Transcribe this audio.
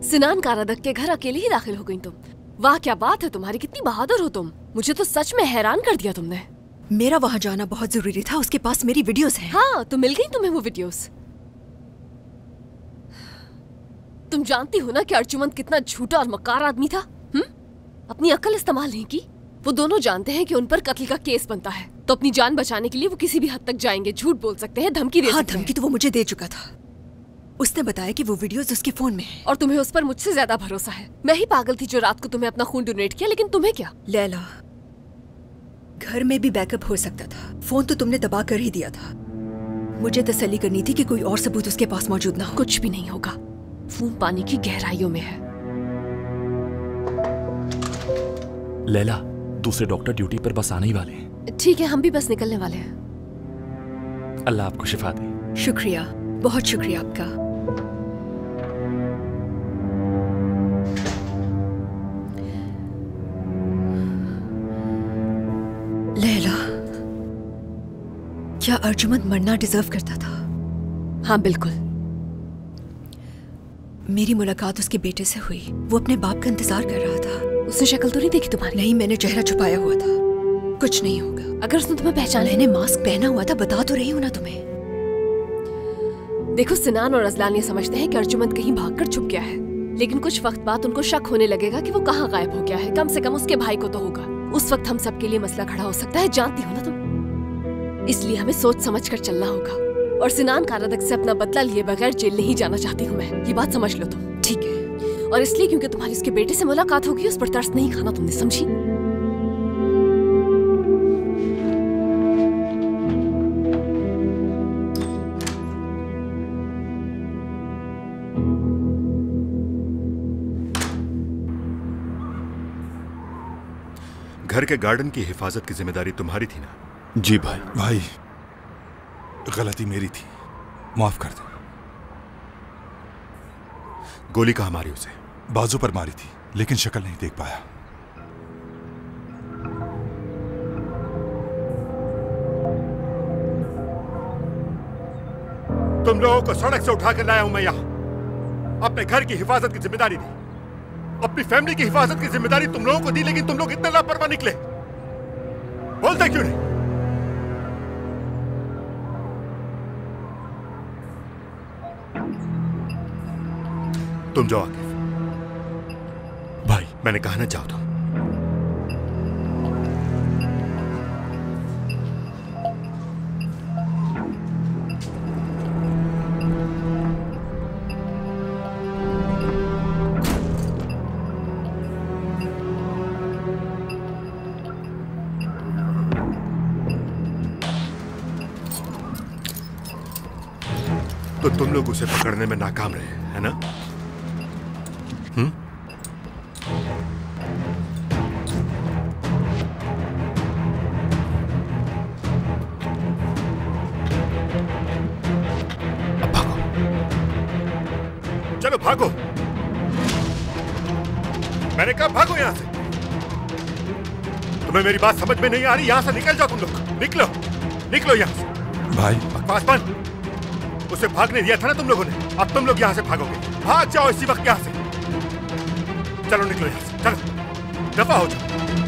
सिनान कारादक के घर अकेले ही दाखिल हो गई तुम। वाह क्या बात है तुम्हारी, कितनी बहादुर हो तुम। मुझे तो सच में हैरान कर दिया तुमने। मेरा वहाँ जाना बहुत जरूरी था, उसके पास मेरी वीडियोस हैं। हाँ तो मिल गई तुम्हें वो वीडियोस। तुम जानती हो ना कि अर्जुमंद कितना झूठा और मक्कार आदमी था। अपनी अक्ल इस्तेमाल नहीं की। वो दोनों जानते हैं कि उन पर कत्ल का केस बनता है, तो अपनी जान बचाने के लिए वो किसी भी हद तक जाएंगे, झूठ बोल सकते हैं, धमकी दे सकते हैं। धमकी तो वो मुझे दे चुका था। उसने बताया कि वो वीडियोस उसके फोन में है। और तुम्हें उस पर मुझसे ज्यादा भरोसा है। मैं ही पागल थी जो रात को तुम्हें अपना खून डोनेट किया, लेकिन तुम्हें क्या। लैला, घर में भी बैकअप हो सकता था, फोन तो तुमने दबा कर ही दिया था। मुझे तसल्ली करनी थी कि कोई और सबूत उसके पास मौजूद ना हो। कुछ भी नहीं होगा, फोन पानी की गहराइयों में है। लैला, दूसरे डॉक्टर ड्यूटी पर बस आने ही वाले हैं। ठीक है, हम भी बस निकलने वाले हैं। अल्लाह आपको शिफा दे। शुक्रिया, बहुत शुक्रिया आपका। लैला, क्या अर्जुमंद मरना डिजर्व करता था? हाँ बिल्कुल। मेरी मुलाकात उसके बेटे से हुई। वो अपने बाप का इंतजार कर रहा था। उसने शक्ल तो नहीं देखी तुम्हारी? नहीं, मैंने चेहरा छुपाया हुआ था। कुछ नहीं होगा। अगर उसने तुम्हें पहचाना। मैंने मास्क पहना हुआ था, बता तो रही हूँ ना तुम्हें। देखो, सिनान और अजलान ये समझते हैं कि अर्जुमंद कहीं भागकर छुप गया है, लेकिन कुछ वक्त बाद उनको शक होने लगेगा कि वो कहाँ गायब हो गया है। कम से कम उसके भाई को तो होगा। उस वक्त हम सबके लिए मसला खड़ा हो सकता है, जानती हो ना तुम। इसलिए हमें सोच समझ कर चलना होगा। और सिनान कारादक से अपना बदला लिए बगैर जेल नहीं जाना चाहती हूँ मैं, ये बात समझ लो तुम। ठीक है। और इसलिए क्योंकि तुम्हारी उसके बेटे से मुलाकात होगी, उस पर तरस नहीं खाना तुमने, समझी? घर के गार्डन की हिफाजत की जिम्मेदारी तुम्हारी थी ना? जी भाई। भाई, गलती मेरी थी, माफ कर दो। गोली कहाँ मारी उसे? बाजू पर मारी थी, लेकिन शक्ल नहीं देख पाया। तुम लोगों को सड़क से उठा कर लाया हूं मैं यहां। अपने घर की हिफाजत की जिम्मेदारी दी, अपनी फैमिली की हिफाजत की जिम्मेदारी तुम लोगों को दी, लेकिन तुम लोग इतने लापरवाह निकले। बोलते क्यों नहीं? तुम जाओ आगे। भाई, मैंने कहा ना, जाओ तुम। तो तुम लोग उसे पकड़ने में नाकाम रहे, है ना? अब भागो, चलो भागो। मैंने कहा भागो यहां से। तुम्हें मेरी बात समझ में नहीं आ रही? यहां से निकल जाओ तुम लोग, निकलो, निकलो यहां से। भाई, बकवास बंद। उसे भागने दिया था ना तुम लोगों ने, अब तुम लोग यहां से भागोगे। भाग जाओ इसी वक्त यहां से। चलो निकलो यहां से, चलो, दफा हो जाओ।